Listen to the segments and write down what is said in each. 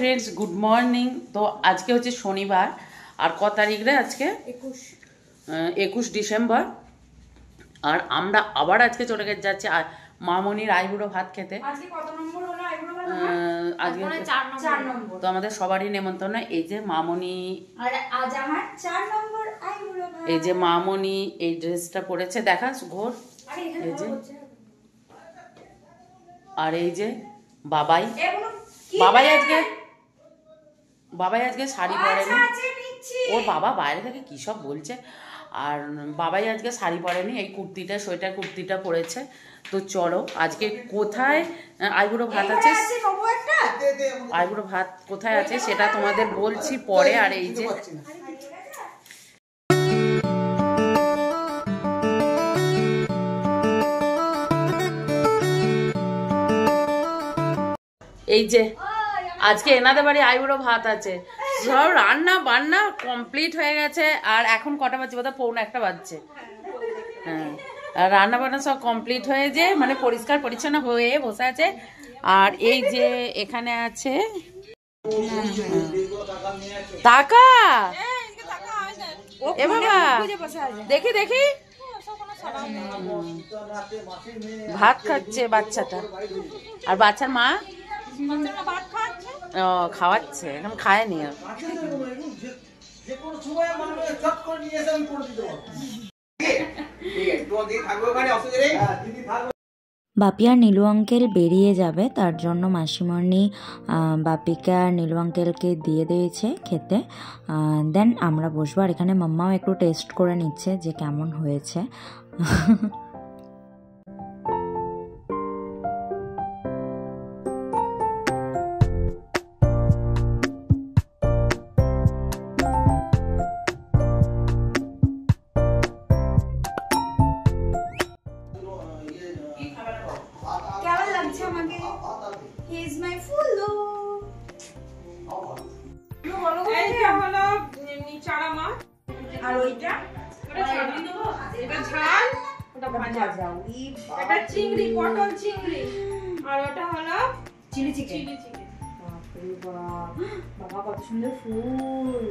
Friends good morning. तो आज के होच्छे शनिवार और क तारीख रे आज के 21 डिसेम्बर और आमरा आबार आज के चले गए जाच्छे मामनिर आईबुड़ो भात खेते। आजके कत नम्बर हलो आईबुड़ो भात? आजके 4 नम्बर। तो आमादेर सबारই नेमন্তন্ন। এই যে মামনি আর আজ আমার 4 নম্বর আইবুড়ো ভাত। এই যে মামনি এই ড্রেসটা পরেছে দেখা ঘোর। আরে এখানে এই যে হচ্ছে আর এই যে বাবাই বাবাই আজকে শাড়ি পরেনি। ওর বাবা বাইরে থেকে কি সব বলছে। আর বাবাই আজকে শাড়ি পরেনি, এই কুর্তিটা সোয়েটার কুর্তিটা পরেছে। তো চলো আজকে কোথায় আইবুড়ো ভাত আছে, আইবুড়ো ভাত কোথায় আছে সেটা তোমাদের বলছি পরে। আর এই যে এই যে আজকে এনাদের বাড়ি আইবুড়ো ভাত আছে, সব রান্না বান্না কমপ্লিট হয়ে গেছে। আর এখন কটা বাজছে বোধহয় 1:45 বাজছে। হ্যাঁ, আর রান্না বান্না সব কমপ্লিট হয়ে যে মানে পরিষ্কার পরিচ্ছন্ন হয়ে বসে আছে। আর এই যে এখানে আছে টাকা, এ বাবা দেখি দেখি ভাত খাচ্ছে বাচ্চাটা। আর বাচ্চার মা ও খাওয়াচ্ছে, এখন খায়নি। বাপি আর নীলু আঙ্কেল বেরিয়ে যাবে, তার জন্য মাসিমণি বাপিকে আর নীলু আঙ্কেলকে দিয়ে দিয়েছে খেতে। দেন আমরা বসবো। আর এখানে মাম্মাও একটু টেস্ট করে নিচ্ছে যে কেমন হয়েছে। কেমন লাগছে আমাকে? He is my Phulu. এইটা হলো চারা মাছ আর ওইটা ওটা চাটনি দেবো, এটা ঝাল, ওটা ভাজা। এটা চিংড়ি, পটল চিংড়ি। আর ওটা হলো চিলি চিকেন। চিলি বাবা কত সুন্দর ফুল।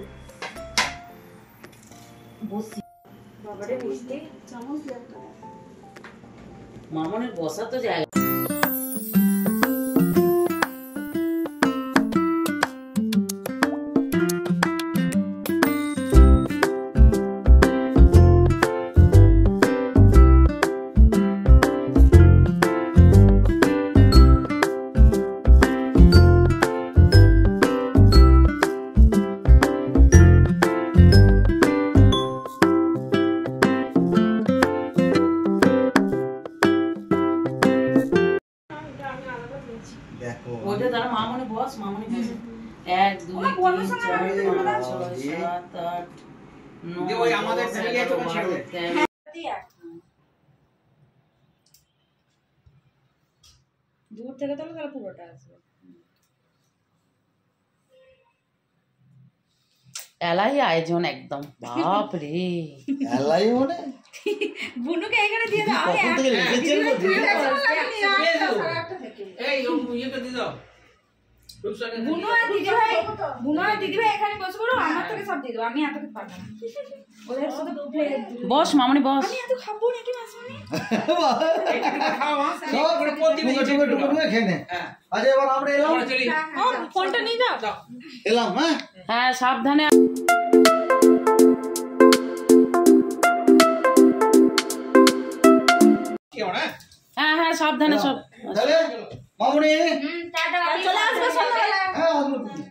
বসি বাবারে বসতে চামচ লাগতো। মামনের বসা তো জায়গা। ওইটা তারা মামনি বস, মামনি বস 1 2 3 4 5 6 7 8 9 ওই আমাদের ফ্যামিলি আছে ওখানে ছেড়ে দে। দূর থেকে তাহলে পুরোটা আসবে। এলাই আয়োজন একদম, বাপ রে এলাই মানে বুনুকে এখানে দিয়ে দাও। কখন থেকে লিখেছেন গো দিদি? এই ইয়েটা দিয়ে দাও। বুনু আর দিদি ভাই এখানে বসে পড়ো, আমার থেকে সব দিয়ে দাও। আমি এত কিছু পারবো না। ওদের সাথে বস মামনি বস। আমি এত খাবো না, তুমি আসবে না। এটা খাওয়া সব টুকরো খেয়ে নে। আচ্ছা এবার আমরা এলাম, আমরা চলি। ফোনটা নিয়ে যাও। এলাম। হ্যাঁ হ্যাঁ সাবধানে। কি হবে? হ্যাঁ হ্যাঁ সাবধানে সব। তাহলে মামুনি টাটা, চলে আসবে সন্ধ্যাবেলা। হ্যাঁ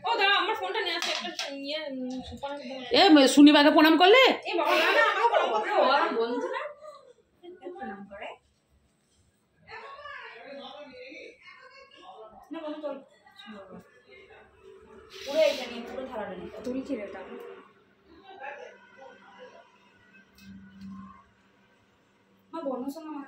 ও দাঁড়া, আমার ফোনটা নিয়ে আসছে। একটা ইয়ে সুপার এ শনিবারকে প্রণাম করলে? এই বাবা না না, আমার বড় কথা। ও আর বন্ধু না প্রণাম করে না। বন্ধু চল পুরো এইটা নিয়ে, পুরো থালাটা নিয়ে তুলছি রে। তাহলে মা বন্ধু সঙ্গে আমার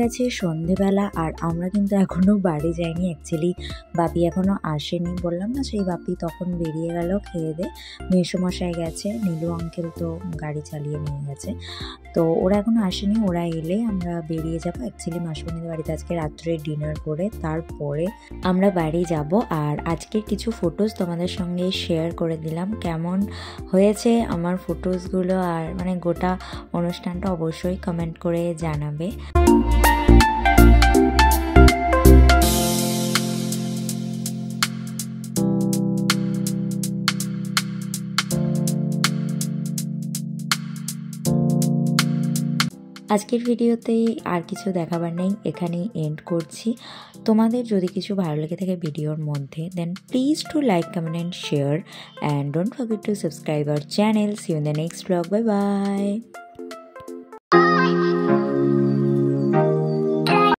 গেছে সন্ধেবেলা আর আমরা কিন্তু এখনও বাড়ি যাইনি। অ্যাকচুয়ালি বাপি এখনও আসেনি, বললাম না সেই বাপি তখন বেরিয়ে গেল খেয়ে দে, মেসোমশাই গেছে, নীলু আঙ্কেল তো গাড়ি চালিয়ে নিয়ে গেছে, তো ওরা এখনও আসেনি। ওরা এলে আমরা বেরিয়ে যাবো। অ্যাকচুয়ালি মাসুমনিদের বাড়িতে আজকে রাত্রে ডিনার করে তারপরে আমরা বাড়ি যাব। আর আজকের কিছু ফটোজ তোমাদের সঙ্গে শেয়ার করে দিলাম। কেমন হয়েছে আমার ফটোজগুলো আর মানে গোটা অনুষ্ঠানটা অবশ্যই কমেন্ট করে জানাবে। আজকের ভিডিওতেই আর কিছু দেখাবার নেই, এখানেই এন্ড করছি। তোমাদের যদি কিছু ভালো লেগে থাকে ভিডিওর মধ্যে, then please to like, comment and share, and don't forget to subscribe our channel. See you in the next blog. Bye by.